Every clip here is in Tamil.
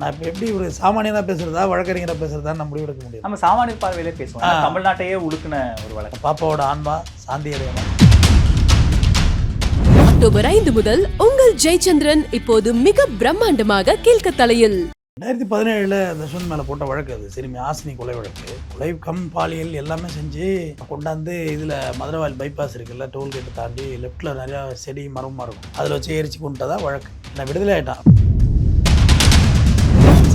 நான் இப்போ எப்படி ஒரு சாமானியனாக பேசுகிறதா வழக்கறிஞராக பேசுகிறதா நம்ம முடிவு எடுக்க முடியும். நம்ம சாமானிய பார்வையிலே பேசுவோம். தமிழ்நாட்டையே உழுக்குன ஒரு வழக்கு. பாப்பாவோட ஆன்மா சாந்தி அடையணும். அக்டோபர் 5 முதல் உங்கள் ஜெயச்சந்திரன் இப்போது மிக பிரம்மாண்டமாக கீழ்கத்தலையில். 2017 தஷ்வந்த் மேலே போட்ட வழக்கு அது சிறுமி ஆசினி கொலை வழக்கு. கொலை கம் பாலியல் எல்லாமே செஞ்சு கொண்டாந்து இதில் மதுரவாயில் பைபாஸ் இருக்குல்ல, டோல்கேட்டு தாண்டி லெஃப்ட்டில் நிறையா செடி மரமாக இருக்கும், அதில் வச்சு எரிச்சு கொண்டுட்டதா வழக்கு. நான் விடுதலை ஆகிட்டான்.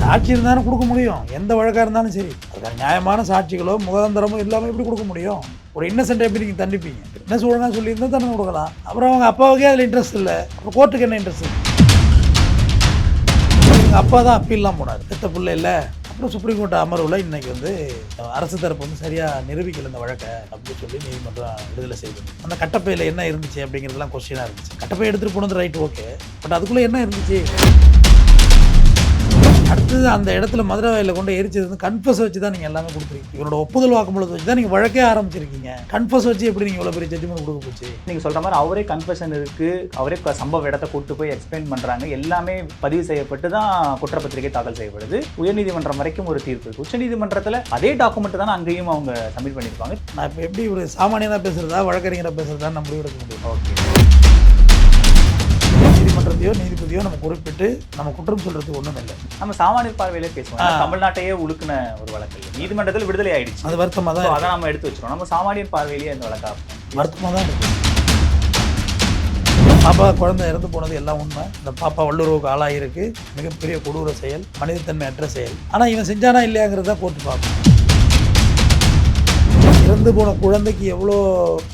சாட்சி இருந்தாலும் கொடுக்க முடியும், எந்த வழக்காக இருந்தாலும் சரி. அதுக்கான நியாயமான சாட்சிகளோ முகாந்திரமோ இல்லாமல் எப்படி கொடுக்க முடியும்? ஒரு இன்னசென்ட் எப்படி நீங்கள் தண்டிப்பீங்க? என்ன ஒழுங்காக சொல்லியிருந்தால் தண்டனை கொடுக்கலாம். அப்புறம் அவங்க அப்பாவுக்கே அதில் இன்ட்ரெஸ்ட் இல்லை, அப்புறம் கோர்ட்டுக்கு என்ன இன்ட்ரெஸ்ட்? எங்கள் அப்பா தான் அப்பீல்லாம் போனார், பெத்த பிள்ளை இல்லை. அப்புறம் சுப்ரீம் கோர்ட் அமர்வில் இன்றைக்கி வந்து அரசு தரப்பு வந்து சரியாக நிரூபிக்கல இந்த வழக்கை அப்படின்னு சொல்லி நீதிமன்றம் விடுதலை செய்தது. அந்த கட்டப்பையில் என்ன இருந்துச்சு அப்படிங்கிறதுலாம் கொஸ்டினாக இருந்துச்சு. கட்டப்பை எடுத்துகிட்டு போனது ரைட், ஓகே, பட் அதுக்குள்ளே என்ன இருந்துச்சு? அடுத்தது அந்த இடத்துல மதுரவாயில் கொண்டு எரிச்சது வந்து கன்ஃபஸ் வச்சு தான் நீங்கள் எல்லாமே கொடுத்துருக்கீங்க. இவரோட ஒப்புதல் வாக்குமூலத்தை வச்சு தான் நீங்கள் வழக்கே ஆரம்பிச்சிருக்கீங்க. கன்ஃபஸ் வச்சு எப்படி நீங்கள் இவ்வளோ பெரிய ஜட்ஜ்மெண்ட் கொடுக்க போச்சு? நீங்கள் சொல்கிற மாதிரி அவரே கன்ஃபெஷன் இருக்குது, அவரே சம்பவ இடத்தை கூட்டு போய் எக்ஸ்பிளைன் பண்ணுறாங்க. எல்லாமே பதிவு செய்யப்பட்டு தான் குற்றப்பத்திரிகை தாக்கல் செய்யப்படுது. உயர்நீதிமன்றம் வரைக்கும் ஒரு தீர்ப்பு இருக்குது. உச்சநீதிமன்றத்தில் அதே டாக்குமெண்ட் தான் அங்கேயும் அவங்க சப்மிட் பண்ணியிருப்பாங்க. நான் இப்போ எப்படி ஒரு சாமானியனாக பேசுகிறதா வழக்கறிஞராக பேசுகிறதா நம்ம முடிவு எடுக்க முடியும்? ஓகே, நீதிமன்றத்தையோ நீதிபதியோ நம்ம குறிப்பிட்டு நம்ம குற்றம் சொல்றதுக்கு ஒன்றும் இல்லை. நம்ம சாமானிய பார்வையிலே பேசுவோம். தமிழ்நாட்டையே உழுக்குன ஒரு வழக்கு. நீதிமன்றத்தில் விடுதலை ஆயிடுச்சு, அது வருத்தமாக தான். அதை நம்ம எடுத்து வச்சிடும். நம்ம சாமானிய பார்வையிலேயே அந்த வழக்கா வருத்தமாக தான் இருக்கு. பாப்பா குழந்தை இறந்து போனது எல்லாம் உண்மை. இந்த பாப்பா வல்லுறவுக்கு ஆளாயிருக்கு, மிகப்பெரிய கொடூர செயல், மனிதத்தன்மை அற்ற செயல். ஆனால் இவன் செஞ்சானா இல்லையாங்கிறது தான் கோர்ட்டு பார்க்கணும். இறந்து போன குழந்தைக்கு எவ்வளோ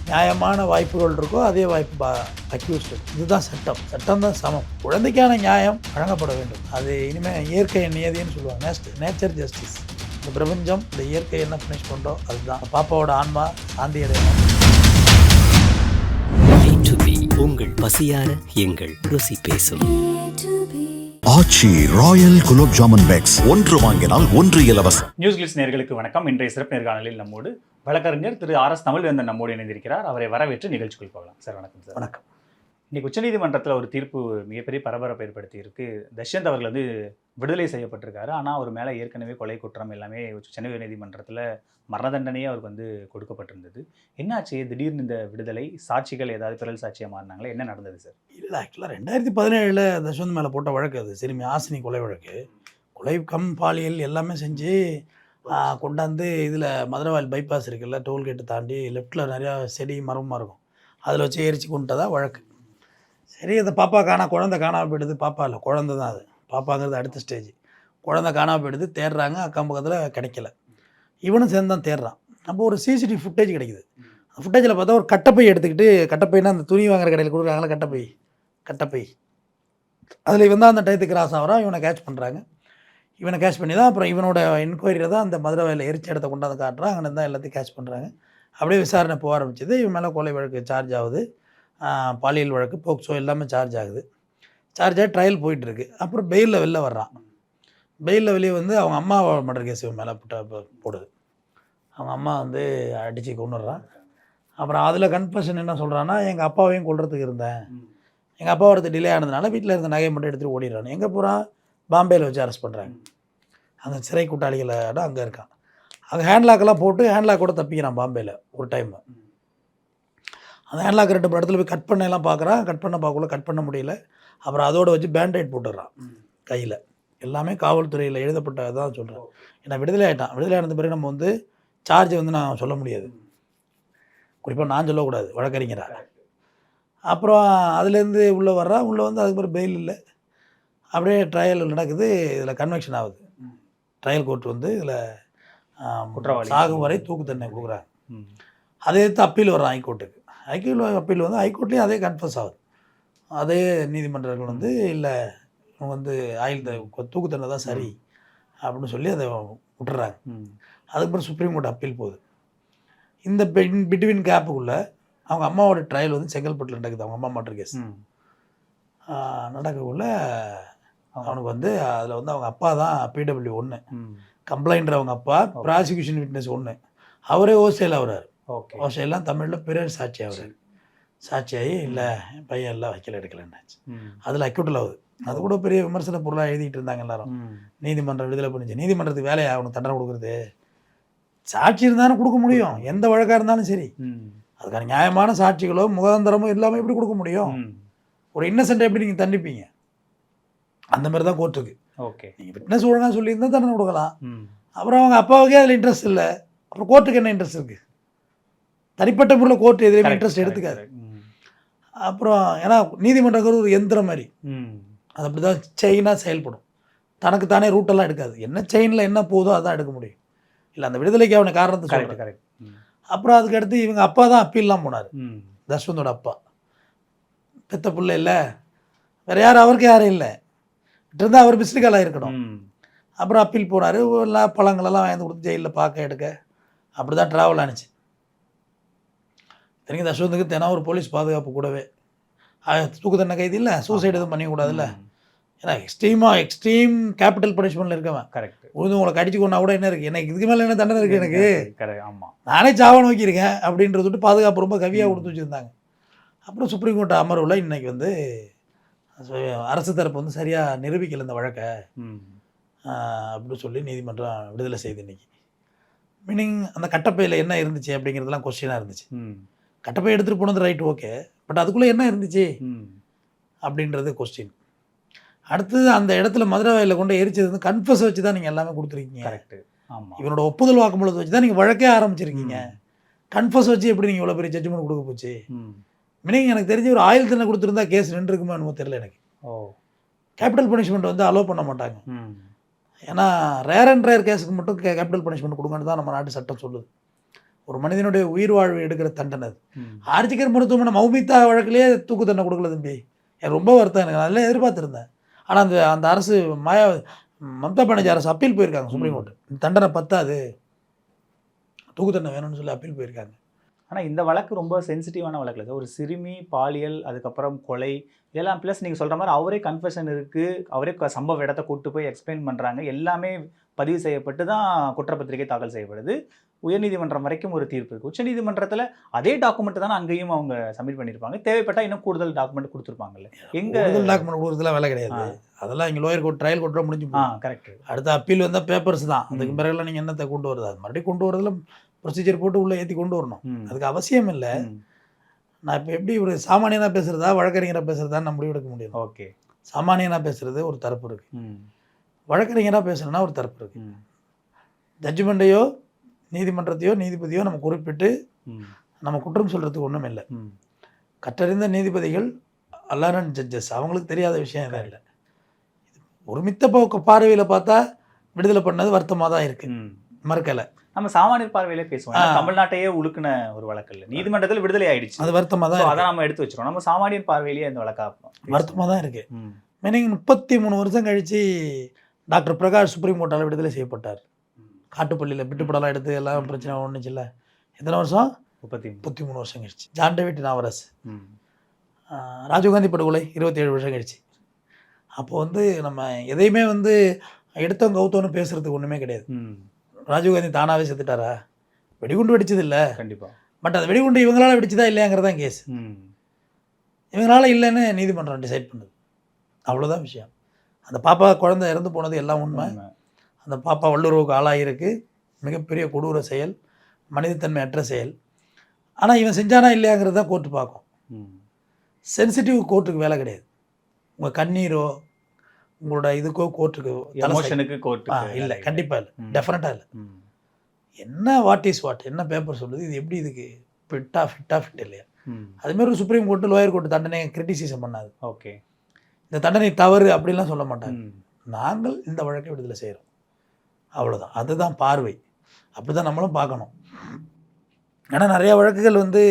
நியாயமான வாய்ப்புகள் இருக்கோ அதே வாய்ப்பு அக்யூஸ்டு. இதுதான் சட்டம், சட்டம் தான் சமம். குழந்தைக்கான நியாயம் வழங்கப்பட வேண்டும். அது இனிமேல் இயற்கை நியதின்னு சொல்லுவாங்க, நேச்சர் ஜஸ்டிஸ். இந்த பிரபஞ்சம், இந்த இயற்கை என்ன ஃபினிஷ் பண்ணுறோம் அதுதான். பாப்பாவோட ஆன்மா சாந்தி அடையணும். உங்கள் பசியார எங்கள் ருசி பேசும் ஆச்சி ராயல் குலோப் ஜாமுன் பேக்ஸ், ஒன்று வாங்கினால் ஒன்று இலவசம். நியூஸ் கிளிட்ஸ் நேயர்களுக்கு வணக்கம். இன்றைய சிறப்பு நேர்காணலில் நம்மோடு வழக்கறிஞர் திரு RS தமிழ்வேந்தன் நம்மோடு இணைந்திருக்கிறார். அவரை வரவேற்று நிகழ்ச்சிக்குள் போகலாம். சார் வணக்கம். சார் வணக்கம். இன்னைக்கு உச்சநீதிமன்றத்தில் ஒரு தீர்ப்பு மிகப்பெரிய பரபரப்பை ஏற்படுத்தி இருக்கு. தஷ்வந்த் அவர்கள் வந்து விடுதலை செய்யப்பட்டிருக்காரு. ஆனால் அவர் மேலே ஏற்கனவே கொலை குற்றம் எல்லாமே சென்னை உயர்நீதிமன்றத்தில் மரண தண்டனையே அவருக்கு வந்து கொடுக்கப்பட்டிருந்தது. என்னாச்சு திடீர்னு இந்த விடுதலை? சாட்சிகள் ஏதாவது பிறல் சாட்சியாக மாறினாங்களே, என்ன நடந்தது சார்? இல்லை, ஆக்சுவலாக 2017 தஷ்வந்த் மேலே போட்ட வழக்கு அது சிறுமி ஆசினி கொலை வழக்கு. கொலை கம் பாலியல் எல்லாமே செஞ்சு கொண்டாந்து இதில் மதுரவாயில் பைபாஸ் இருக்குல்ல, டோல்கேட்டு தாண்டி லெஃப்ட்டில் நிறையா செடி மரமாக இருக்கும், அதில் வச்சு எரிச்சு கொண்டுட்டதா வழக்கு. சரி, அந்த பாப்பா குழந்தை காணாமல் போயிடுது. பாப்பா இல்லை, குழந்தை தான் அது. பாப்பாங்கிறது அடுத்த ஸ்டேஜ். குழந்தை காணாமல் போயிடுது, தேடுறாங்க, அக்கம் பக்கத்தில் கிடைக்கல. இவனும் சேர்ந்து தான் தேடுறான். நம்ம ஒரு சிசிடிவி ஃபுட்டேஜ் கிடைக்குது. அந்த ஃபுட்டேஜில் பார்த்தா ஒரு கட்டப்பை எடுத்துக்கிட்டு, கட்டப்பைன்னா அந்த துணி வாங்குற கடையில் கொடுக்குறாங்களா, கட்டப்பை அதில் இவன் தான் அந்த டயத்துக்கு கிராஸ் ஆகிறான். இவனை கேட்ச் பண்ணுறாங்க. இவனை கேட்ச் பண்ணி தான் அப்புறம் இவனோட என்கொயரியில் தான் அந்த மதுரவாயில் எரிச்ச இடத்த கொண்டாந்து காட்டுறான். அங்கே தான் எல்லாத்தையும் கேட்ச் பண்ணுறாங்க. அப்படியே விசாரணை போக ஆரம்பிச்சது. இவன் மேலே கொலை வழக்கு சார்ஜ் ஆகுது, பாலியல் வழக்கு, போக்சோ எல்லாமே சார்ஜ் ஆகுது. சார்ஜ் ஆகி ட்ரையல் போயிட்டுருக்கு. அப்புறம் பெயிலில் வெளில வர்றான். பெயிலில் வெளியே வந்து அவங்க அம்மா மர்டர் கேஸ் இவன் மேலே போடுது. அவங்க அம்மா வந்து அடித்து கொண்டுடுறான். அப்புறம் அதில் கன்ஃபெஷன் என்ன சொல்கிறான்னா, எங்கள் அப்பாவையும் கொல்றதுக்கு இருந்தேன், எங்கள் அப்பா வரது டிலே ஆனதுனால வீட்டில் இருந்த நகையை மட்டும் எடுத்துகிட்டு ஓடிடுறான். எங்கே போகிறான்? பாம்பேயில் வச்சு அரெஸ்ட் பண்ணுறாங்க. அந்த சிறை கூட்டாளிகளோட அங்கே இருக்கான். அங்கே ஹேண்ட்லாக்கெல்லாம் போட்டு ஹேண்ட்லாக் கூட தப்பிக்கிறான் பாம்பேயில் ஒரு டைம். அந்த ஹேண்ட்லாக் 2 இடத்துல போய் கட் பண்ணலாம் பார்க்குறான். கட் பண்ண முடியல. அப்புறம் அதோடு வச்சு பேண்டைட் போட்டுடுறான் கையில். எல்லாமே காவல்துறையில் எழுதப்பட்டதான் சொல்கிறேன். ஏன்னா விடுதலை ஆகிட்டான். விடுதலை ஆனது பிறகு நம்ம வந்து சார்ஜை வந்து நான் சொல்ல முடியாது, குறிப்பாக நான் சொல்லக்கூடாது வழக்கறிஞராக. அப்புறம் அதுலேருந்து உள்ளே வர்றான். உள்ளே வந்து அதுக்கு பிறகு பெயில் இல்லை. அப்படியே ட்ரையல் நடக்குது. இதில் கன்வெக்ஷன் ஆகுது. ட்ரையல் கோர்ட் வந்து இதில் சாகும் வரை தூக்கு தண்டனை கொடுக்குறாங்க. அதை எடுத்து அப்பீல் வர்றான் ஹைகோர்ட்டுக்கு. அப்பீல் வந்து ஹைகோர்ட்லேயும் அதே கன்ஃபர்ஸ் ஆகுது. அதே நீதிமன்றங்கள் வந்து இல்லை, வந்து தூக்கு தண்டனை தான் சரி அப்படின்னு சொல்லி அதை விட்டுறாங்க. அதுக்கப்புறம் சுப்ரீம் கோர்ட் அப்பீல் போகுது. இந்த பிட்வீன் கேப்புக்குள்ளே அவங்க அம்மாவோட ட்ரையல் வந்து செங்கல்பட்டில் நடக்குது. அவங்க அம்மா மர்டர் கேஸ் நடக்கக்குள்ள அவனுக்கு வந்து அதில் வந்து அவங்க அப்பா தான் PW 1 கம்ப்ளைண்டர், அவங்க அப்பா ப்ராசிக்யூஷன் விட்னஸ் 1. அவரே ஓசையில் ஆகிறார். ஓசையெல்லாம் தமிழில் பிறர் சாட்சி ஆகிறார். சாட்சியாகி இல்லை பையன் எல்லாம் வைக்கல எடுக்கலன்னாச்சு. அதில் அக்யூட்டில் ஆகுது. அது கூட பெரிய விமர்சன பொருளாக எழுதிட்டு இருந்தாங்க எல்லாரும். நீதிமன்றம் விடுதலை பண்ணிச்சு. நீதிமன்றத்துக்கு வேலையா அவனுக்கு தண்டனை கொடுக்குறது? சாட்சி இருந்தாலும் கொடுக்க முடியும், எந்த வழக்காக இருந்தாலும் சரி. அதுக்கான நியாயமான சாட்சிகளோ முகாந்திரமோ இல்லாமல் எப்படி கொடுக்க முடியும்? ஒரு இன்னசென்ட்டை எப்படி நீங்கள் தண்டிப்பீங்க? அந்த மாதிரி தான் கோர்ட்டுக்கு. ஓகே, நீங்கள் விட்னஸ் ஒழுங்காக சொல்லியிருந்தால் தண்டனை கொடுக்கலாம். அப்புறம் அவங்க அப்பாவுக்கே அதில் இன்ட்ரெஸ்ட் இல்லை, அப்புறம் கோர்ட்டுக்கு என்ன இன்ட்ரெஸ்ட் இருக்குது? தனிப்பட்ட முறையில் கோர்ட்டு எதுலேயுமே இன்ட்ரெஸ்ட் எடுத்துக்காது. அப்புறம் ஏன்னா நீதிமன்றங்கிறது ஒரு எந்திரம் மாதிரி, அது அப்படி தான் செயினாக செயல்படும். தனக்கு தானே ரூட்டெல்லாம் எடுக்காது. என்ன செயினில் என்ன போதோ அதான் எடுக்க முடியும். இல்லை அந்த விடுதலைக்கு அவனை காரணத்தை சொல்கிறேன். அப்புறம் அதுக்கு அடுத்து இவங்க அப்பா தான் அப்பீல்லாம் போனார். தஷ்வந்தோட அப்பா பெத்த பிள்ளை இல்லை, வேறு யாரும் அவருக்கு யாரும் இல்லை, இருந்தால் அவர் மிஸ்டேக்காக இருக்கணும். அப்புறம் அப்பீல் போனார். எல்லாம் பழங்களெல்லாம் வாங்கி கொடுத்து ஜெயிலில் பார்க்க எடுக்க அப்படி தான் ட்ராவல் ஆனிச்சு. இத்தனைக்கும் தஷ்வந்துக்கு தினம் ஒரு போலீஸ் பாதுகாப்பு கூடவே. தூக்கு தண்டனை கைது இல்லை, சூசைடு எதுவும் பண்ணிக்கூடாதுல்ல. ஏன்னா எக்ஸ்ட்ரீம் கேபிட்டல் பனிஷ்மெண்ட்டில் இருக்கவன். கரெக்ட். உழுந்து உங்களை கடிச்சு கொண்டா கூட என்ன இருக்குது, எனக்கு இதுக்கு மேலே என்ன தண்டனை இருக்குது எனக்கு, ஆமாம் நானே சாவ நோக்கியிருக்கேன் அப்படின்றது விட்டு பாதுகாப்பு ரொம்ப கவியாக கொடுத்து வச்சுருந்தாங்க. அப்புறம் சுப்ரீம் கோர்ட் அமர்வில் இன்றைக்கி வந்து அரசு தரப்பு வந்து சரியாக நிரூபிக்கலை இந்த வழக்கை அப்படின்னு சொல்லி நீதிமன்றம் விடுதலை செய்து இன்றைக்கி. மீனிங் அந்த கட்டப்பையில் என்ன இருந்துச்சு அப்படிங்கிறதுலாம் கொஸ்டினாக இருந்துச்சு. கட்டப்பை எடுத்துகிட்டு போனது ரைட், ஓகே, பட் அதுக்குள்ளே என்ன இருந்துச்சு அப்படின்றது கொஸ்டின். அடுத்தது அந்த இடத்துல மதுரை வாயில கொண்டு எரிச்சது வந்து கன்ஃபஸ் வச்சு தான் நீங்கள் எல்லாமே கொடுத்துருக்கீங்க. கரெக்ட். ஆமாம், இவனோட ஒப்புதல் வாக்குமூலத்தை வச்சு தான் நீங்கள் வழக்கே ஆரம்பிச்சிருக்கீங்க. கன்ஃபஸ் வச்சு எப்படி நீங்கள் இவ்வளோ பெரிய ஜட்ஜ்மெண்ட் கொடுக்க போச்சு? மீனிங் எனக்கு தெரிஞ்சு ஒரு ஆயுள் தண்டனை கொடுத்துருந்தா கேஸ் நின்றுருக்குமா என்னமோ தெரியல எனக்கு. கேபிட்டல் பனிஷ்மெண்ட் வந்து அலோவ் பண்ண மாட்டாங்க. ஏன்னா ரேர் அண்ட் ரேர் கேஸுக்கு மட்டும் கேபிட்டல் பனிஷ்மெண்ட் கொடுங்கன்னு தான் நம்ம நாட்டு சட்டம் சொல்லுது. ஒரு மனிதனுடைய உயிர் வாழ்வு எடுக்கிற தண்டனை அது. ஆர்ஜிகர் மருத்துவமனை மௌமிதா வழக்கிலேயே தூக்கு தண்டனை கொடுக்கல தம்பி. எனக்கு ரொம்ப வருத்தம், எனக்கு அதெல்லாம் எதிர்பார்த்துருந்தேன். ஆனால் அந்த அரசு மம்தா பானர்ஜி அரசு அப்பீல் போயிருக்காங்க சுப்ரீம் கோர்ட்டு. தண்டனை பத்தாது, தூக்கு தண்டனை வேணும்னு சொல்லி அப்பீல் போயிருக்காங்க. ஆனால் இந்த வழக்கு ரொம்ப சென்சிட்டிவான வழக்கு இல்லை. ஒரு சிறுமி பாலியல், அதுக்கப்புறம் கொலை, இதெல்லாம் ப்ளஸ் நீங்கள் சொல்கிற மாதிரி அவரே கன்ஃபெஷன் இருக்குது, அவரே சம்பவ இடத்தை கூப்பிட்டு போய் எக்ஸ்பிளைன் பண்ணுறாங்க. எல்லாமே பதிவு செய்யப்பட்டு தான் குற்றப்பத்திரிகை தாக்கல் செய்யப்படுது. உயர்நீதிமன்றம் வரைக்கும் ஒரு தீர்ப்பு இருக்குது. உச்சநீதிமன்றத்தில் அதே டாக்குமெண்ட் தானே அங்கேயும் அவங்க சப்மிட் பண்ணியிருப்பாங்க. தேவைப்பட்டால் இன்னும் கூடுதல் டாக்குமெண்ட் கொடுத்துருப்பாங்கல்ல. கூடுதல் டாக்குமெண்ட் கொடுக்குறதுலாம் வேலை கிடையாது. அதெல்லாம் இங்கே லோயர் கோர்ட் ட்ரையல் கோர்ட்டில் முடிஞ்சு. கரெக்ட். அடுத்த அப்பீல் வந்தால் பேப்பர்ஸ் தான். அதுக்கு பிறகுலாம் நீங்கள் என்னத்தை கொண்டு வருது, அது மறுபடியும் கொண்டு வரதுல ப்ரொசீஜர் போட்டு உள்ளே ஏற்றி கொண்டு வரணும். அதுக்கு அவசியம் இல்லை. நான் இப்போ எப்படி ஒரு சாமானியனாக பேசுகிறதா வழக்கறிஞராக பேசுகிறதா நான் முடிவெடுக்க முடியும். ஓகே, சாமானியனாக பேசுகிறது ஒரு தரப்பு இருக்குது, வழக்கறிஞராக பேசுகிறேன்னா ஒரு தரப்பு இருக்குது. ஜட்ஜ்மெண்ட்டையோ நீதிமன்றத்தையோ நீதிபதியோ நம்ம குறிப்பிட்டு நம்ம குற்றம் சொல்கிறதுக்கு ஒன்றும் இல்லை. கற்றறிந்த நீதிபதிகள் அல்லாரன் ஜட்ஜஸ், அவங்களுக்கு தெரியாத விஷயம் எதுவும் இல்லை. ஒருமித்த பார்வையில் பார்த்தா விடுதலை பண்ணது வருத்தமாக தான் இருக்குது, மறுக்கலை. நம்ம சாமானியர் பார்வையிலே பேசுவோம். தமிழ்நாட்டையே உழுக்குன ஒரு வழக்கு இல்லை, நீதிமன்றத்தில் விடுதலை ஆயிடுச்சு, அது வருத்தமாக தான். அதை நம்ம எடுத்து வச்சிருக்கோம். நம்ம சாமானியர் பார்வையிலேயே இந்த வழக்கா வருத்தமாக தான் இருக்குது. மீனிங் 33 வருஷம் கழித்து டாக்டர் பிரகாஷ் சுப்ரீம் கோர்ட்டால் விடுதலை செய்யப்பட்டார். காட்டுப்பள்ளியில் பிட்டுப்படலாம் எடுத்து எல்லாம் பிரச்சனை ஒன்றுச்சு இல்லை. எத்தனை வருஷம்? 33 வருஷம் கழிச்சு. ஜான் டேவிட் நாவரஸ், ராஜீவ்காந்தி படுகொலை 27 வருஷம் கழிச்சு. அப்போ வந்து நம்ம எதையுமே வந்து எடுத்தோம் கவுத்தோன்னு பேசுறதுக்கு ஒன்றுமே கிடையாது. ராஜீவ்காந்தி தானாகவே செத்துட்டாரா? வெடிகுண்டு வெடிச்சது இல்லை கண்டிப்பாக, பட் அது வெடிகுண்டு இவங்களால வெடிச்சுதா இல்லையாங்கிறதான் கேஸ். இவங்களால இல்லைன்னு நீதிமன்றம் டிசைட் பண்ணுது, அவ்வளோதான் விஷயம். அந்த பாப்பா குழந்தை இறந்து போனது எல்லாம் உண்மை. அந்த பாப்பா வல்லுறவுக்கு ஆளாகிருக்கு, மிகப்பெரிய கொடூர செயல், மனிதத்தன்மை அற்ற செயல். ஆனால் இவன் செஞ்சானா இல்லையாங்கிறது தான் கோர்ட்டு பார்க்கும். சென்சிட்டிவ் கோர்ட்டுக்கு வேலை கிடையாது. உங்கள் கண்ணீரோ உங்களோட இதுக்கோ கோர்ட்டுக்கு எமோஷனுக்கு கோர்ட்டு இல்லை, கண்டிப்பாக இல்லை, டெஃபினட்டாக இல்லை. என்ன வாட் இஸ் வாட், என்ன பேப்பர் சொல்லுது, இது எப்படி இதுக்கு ஃபிட் இல்லையா? அதுமாரி ஒரு சுப்ரீம் கோர்ட்டு லோயர் கோர்ட்டு தண்டனையை கிரிட்டிசிசம் பண்ணாது. ஓகே, இந்த தண்டனை தவறு அப்படின்லாம் சொல்ல மாட்டாங்க. நாங்கள் இந்த வழக்கை விடுதலை செய்கிறோம், அவ்வளோதான். அதுதான் பார்வை, அப்படி தான் நம்மளும் பார்க்கணும். ஏன்னா நிறையா வழக்குகள் வந்து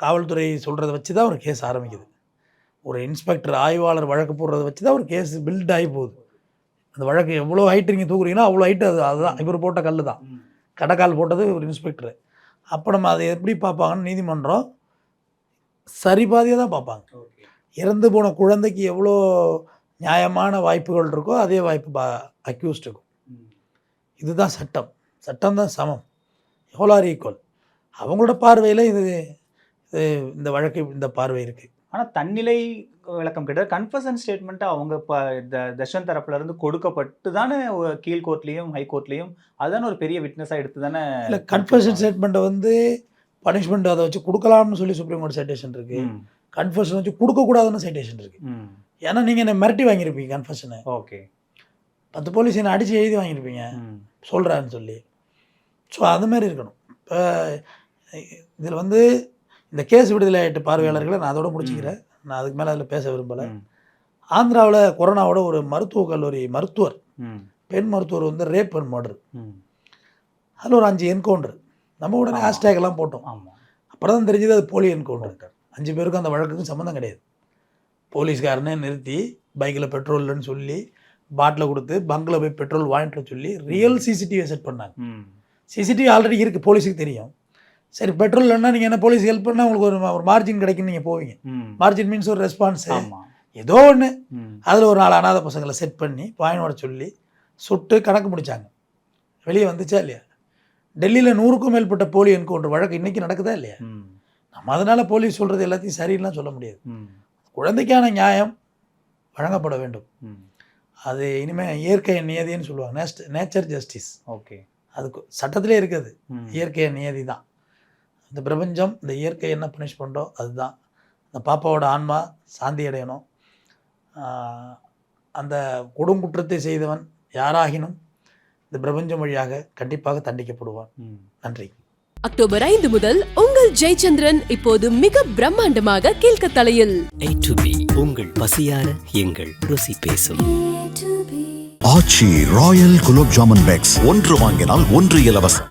காவல்துறை சொல்கிறத வச்சு தான் ஒரு கேஸ் ஆரம்பிக்குது. ஒரு இன்ஸ்பெக்டர் ஆய்வாளர் வழக்கு போடுறத வச்சு தான் ஒரு கேஸ் பில்ட் ஆகி போகுது. அந்த வழக்கு எவ்வளோ ஹைட்டு நீங்கள் தூக்குறீங்கன்னா அவ்வளோ ஹைட்டு அதுதான் இவர் போட்ட கல் தான், கடைக்கால் போட்டது ஒரு இன்ஸ்பெக்டரு. அப்போ நம்ம அதை எப்படி பார்ப்பாங்கன்னு நீதிமன்றம் சரி பாதியாக தான் பார்ப்பாங்க. இறந்து போன குழந்தைக்கு எவ்வளோ நியாயமான வாய்ப்புகள் இருக்கோ அதே வாய்ப்பு அக்யூஸ்ட் இருக்கும். இதுதான் சட்டம், சட்டம் தான் சமம், எவ்வளோ ஈக்குவல். அவங்களோட பார்வையில் இது இந்த வழக்கு இந்த பார்வை இருக்குது, ஆனால் தன்னிலை விளக்கம் கேட்டால் கன்ஃபஷன் ஸ்டேட்மெண்ட்டு அவங்க இப்போ தர்ஷன் தரப்புல இருந்து கொடுக்கப்பட்டு தானே கீழ் கோர்ட்லேயும் ஹை கோர்ட்லேயும் அதுதானே ஒரு பெரிய விட்னஸாக எடுத்து தானே. இல்லை கன்ஃபஷன் ஸ்டேட்மெண்ட்டை வந்து பனிஷ்மெண்ட் அதை வச்சு கொடுக்கலாம்னு சொல்லி சுப்ரீம் கோர்ட் சைட்டேஷன் இருக்குது. கன்ஃபஷன் வச்சு கொடுக்கக்கூடாதுன்னு சைட்டேஷன் இருக்குது. ஏன்னா நீங்கள் என்ன மிரட்டி வாங்கியிருப்பீங்க கன்ஃபஷனை. ஓகே 10 போலீஸ் என்ன அடித்து எழுதி வாங்கியிருப்பீங்க சொல்கிறான்னு சொல்லி. ஸோ அது மாதிரி இருக்கணும். இப்போ இதில் வந்து இந்த கேஸ் விடுதலை ஆகிட்டு பார்வையாளர்களை நான் அதோட முடிச்சுக்கிறேன். நான் அதுக்கு மேலே அதில் பேச விரும்பலை. ஆந்திராவில் கொரோனாவோட ஒரு மருத்துவக் கல்லூரி மருத்துவர் பெண் மருத்துவர் வந்து ரேப் அண்ட் மர்டர், அதில் ஒரு 5 என்கவுண்டர். நம்ம உடனே ஹேஷ்டேக் எல்லாம் போட்டோம். ஆமாம். அப்புறம் தான் தெரிஞ்சது அது போலி என்கவுண்டர். 5 பேருக்கும் அந்த வழக்குக்கும் சம்மந்தம் கிடையாது. போலீஸ்காரனே நிறுத்தி பைக்கில் பெட்ரோல் இல்லைன்னு சொல்லி பாட்டில் கொடுத்து பங்கில் போய் பெட்ரோல் வாங்கிட்டு சொல்லி ரியல் சிசிடிவியை செட் பண்ணாங்க. சிசிடிவி ஆல்ரெடி இருக்குது, போலீஸுக்கு தெரியும். சரி பெட்ரோல் இல்லைன்னா நீங்கள் என்ன போலீஸ் ஹெல்ப் பண்ணால் உங்களுக்கு ஒரு மார்ஜின் கிடைக்குன்னு நீங்கள் போவீங்க. மார்ஜின் மீன்ஸ் ஒரு ரெஸ்பான்ஸு ஏதோ ஒன்று. அதில் ஒரு 4 அனாதை பசங்களை செட் பண்ணி பாயினோட சொல்லி சுட்டு கணக்கு முடித்தாங்க. வெளியே வந்துச்சா இல்லையா? டெல்லியில் 100க்கும் மேற்பட்ட போலி என்கவுண்டர் வழக்கு இன்றைக்கி நடக்குதா இல்லையா? நம்ம அதனால் போலீஸ் சொல்கிறது எல்லாத்தையும் சரின்னுலாம் சொல்ல முடியாது. குழந்தைக்கான நியாயம் வழங்கப்பட வேண்டும். அது இனிமேல் இயற்கை நியதின்னு சொல்லுவாங்க, நேச்சர் ஜஸ்டிஸ். ஓகே, அதுக்கு சட்டத்திலே இருக்குது. இயற்கை நியதி தான். இந்த பிரபஞ்சம் இந்த இயற்கை என்ன பனிஷ் பண்ணுறோம் அதுதான். அந்த பாப்பாவோட ஆன்மா சாந்தி அடையணும். அந்த கொடுங்குற்றத்தை செய்தவன் யாராகினும் இந்த பிரபஞ்சம் வழியாக கண்டிப்பாக தண்டிக்கப்படுவான். நன்றி. அக்டோபர் 5 முதல் உங்கள் ஜெயச்சந்திரன் இப்போது மிக பிரம்மாண்டமாக கீழ்கத்தலையில். A to B உங்கள் பசியார எங்கள் ருசி பேசும். ஆச்சி ராயல் குலோப் ஜாமுன் பேக்ஸ் 1 வாங்கினால் 1 இலவசம்.